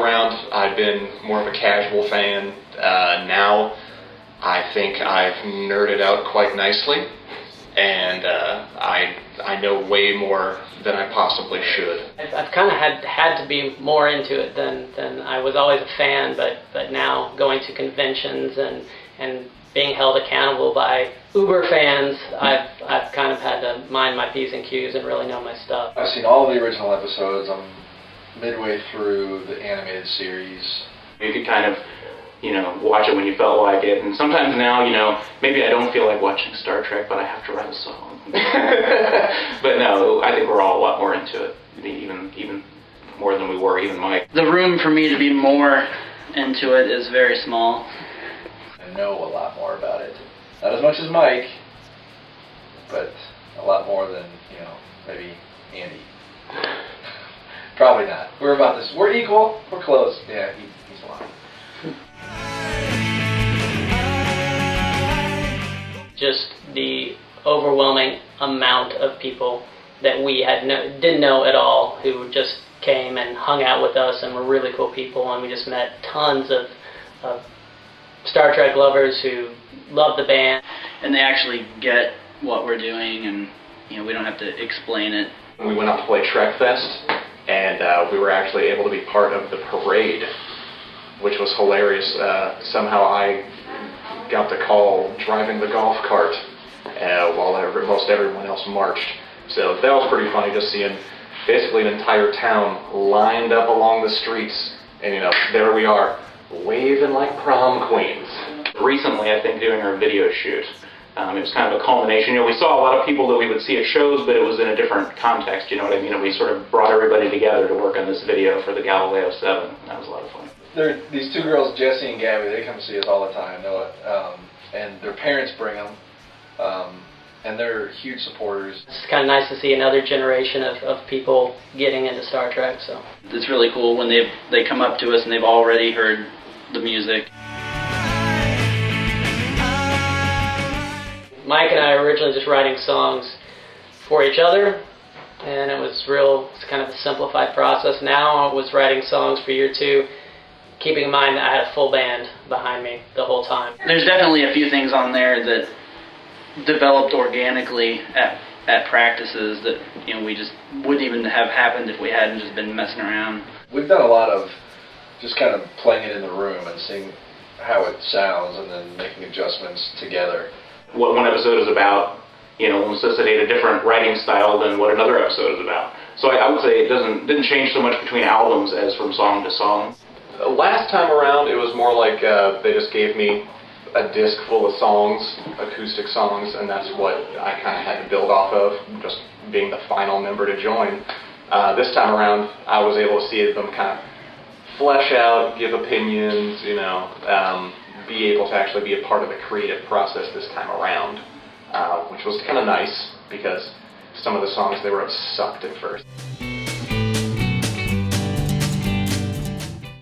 around, I've been more of a casual fan. Now, I think I've nerded out quite nicely, and I know way more than I possibly should. I've kind of had to be more into it than I was always a fan, but now going to conventions and being held accountable by uber fans, I've kind of had to mind my P's and Q's and really know my stuff. I've seen all the original episodes. I'm midway through the animated series. You could kind of, watch it when you felt like it. And sometimes now, maybe I don't feel like watching Star Trek, but I have to write a song. But no, I think we're all a lot more into it, even more than we were, even Mike. The room for me to be more into it is very small. I know a lot more about it. Not as much as Mike, but a lot more than, maybe Andy. Probably not. We're about this. We're equal. We're close. Yeah, he's a lot. Just the overwhelming amount of people that we didn't know at all who just came and hung out with us and were really cool people, and we just met tons of Star Trek lovers who love the band. And they actually get what we're doing, and we don't have to explain it. We went out to play Trek Fest, and we were actually able to be part of the parade, which was hilarious. Somehow I got the call driving the golf cart while most everyone else marched. So that was pretty funny, just seeing basically an entire town lined up along the streets, and there we are, waving like prom queens. Recently, I think, doing our video shoot, it was kind of a culmination. We saw a lot of people that we would see at shows, but it was in a different context, you know what I mean? And we sort of brought everybody together to work on this video for the Galileo 7. That was a lot of fun. These two girls, Jessie and Gabby, they come see us all the time, and their parents bring them, and they're huge supporters. It's kind of nice to see another generation of people getting into Star Trek. So it's really cool when they come up to us and they've already heard the music. Mike and I were originally just writing songs for each other, and it's kind of a simplified process. Now I was writing songs for year two, keeping in mind that I had a full band behind me the whole time. There's definitely a few things on there that developed organically at practices that we just wouldn't even have happened if we hadn't just been messing around. We've done a lot of just kind of playing it in the room and seeing how it sounds and then making adjustments together. What one episode is about, will necessitate a different writing style than what another episode is about. So I would say it didn't change so much between albums as from song to song. Last time around, it was more like they just gave me a disc full of songs, acoustic songs, and that's what I kind of had to build off of, just being the final member to join. This time around, I was able to see them kind of flesh out, give opinions, be able to actually be a part of the creative process this time around, which was kind of nice because some of the songs they wrote sucked at first.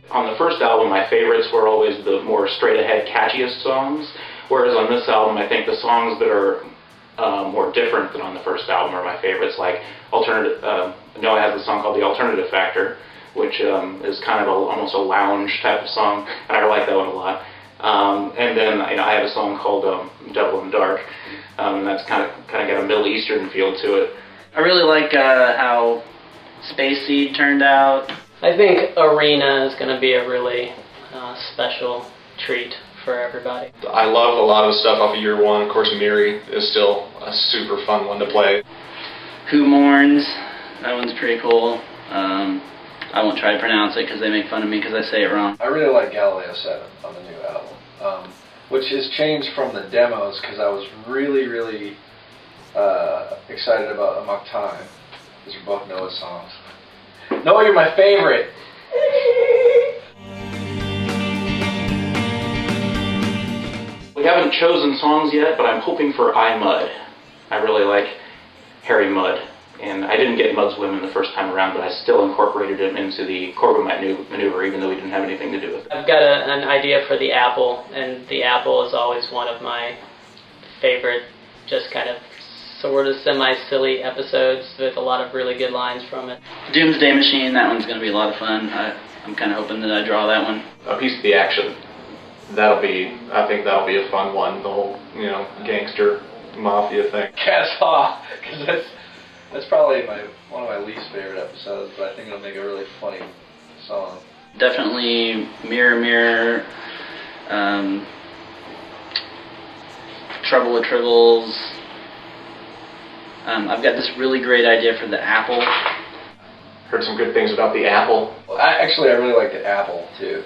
On the first album, my favorites were always the more straight-ahead, catchiest songs, whereas on this album, I think the songs that are more different than on the first album are my favorites, like Noah has a song called The Alternative Factor, which is kind of almost a lounge type of song, and I like that one a lot. And then I have a song called Devil in the Dark, and that's kind of got a Middle Eastern feel to it. I really like how Space Seed turned out. I think Arena is going to be a really special treat for everybody. I love a lot of the stuff off of year one. Of course, Miri is still a super fun one to play. Who Mourns, that one's pretty cool. I won't try to pronounce it because they make fun of me because I say it wrong. I really like Galileo 7 on the new album, which has changed from the demos because I was really, really excited about Amok Time. These are both Noah's songs. Noah, you're my favorite! We haven't chosen songs yet, but I'm hoping for I Mud. I really like Harry Mudd. And I didn't get Mudd's Women the first time around, but I still incorporated him into the Corbomite maneuver, even though we didn't have anything to do with it. I've got an idea for the apple, and the apple is always one of my favorite, just kind of sort of semi-silly episodes with a lot of really good lines from it. Doomsday Machine, that one's going to be a lot of fun. I'm kind of hoping that I draw that one. A piece of the action. I think that'll be a fun one. The whole, gangster mafia thing. Cat's Paw, because that's probably one of my least favorite episodes, but I think it'll make a really funny song. Definitely Mirror Mirror, Trouble with Tribbles. I've got this really great idea for the apple. Heard some good things about the apple. I really like the apple too.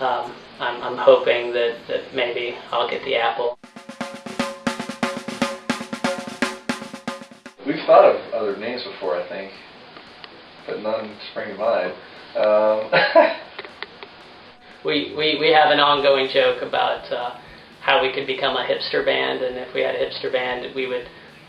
I'm hoping that maybe I'll get the apple. We've thought of other names before, I think, but none spring to mind. We have an ongoing joke about how we could become a hipster band, and if we had a hipster band, we would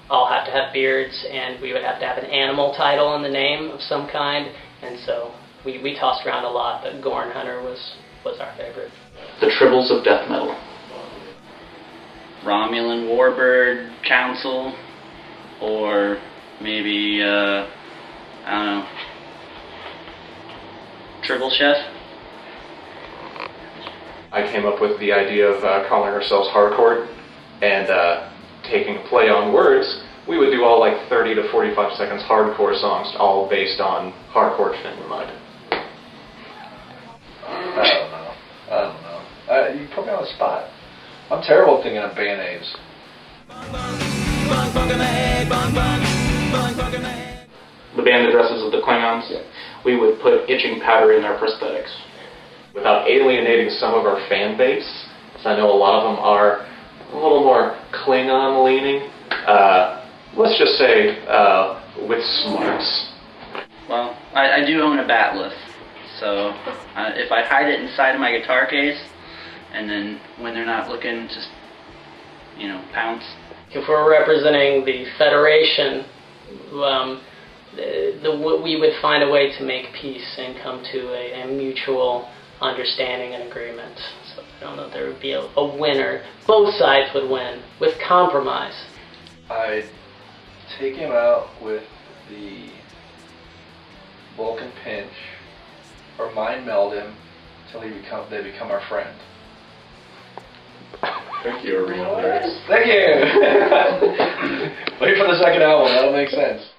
all have to have beards, and we would have to have an animal title in the name of some kind, and so we tossed around a lot, but Gorn Hunter was our favorite. The Tribbles of Death Metal. Romulan Warbird Council, or maybe, I don't know, Tribble Chef? I came up with the idea of calling ourselves Hardcore, and taking a play on words, we would do all like 30 to 45 seconds hardcore songs, all based on hardcore Finland mud. I don't know. You put me on the spot. I'm terrible at thinking of band names. The band addresses of the Klingons. Yeah. We would put itching powder in their prosthetics. Without alienating some of our fan base, so I know a lot of them are a little more Klingon leaning. Let's just say with smarts. Well, I do own a batleth, so if I hide it inside of my guitar case, and then when they're not looking, just, pounce. If we're representing the Federation, we would find a way to make peace and come to a mutual understanding and agreement. So I don't know if there would be a winner. Both sides would win with compromise. I'd take him out with the Vulcan pinch, or mind meld him till they become our friend. Thank you, Arena lyrics. Thank you! Wait for the second album, that'll make sense.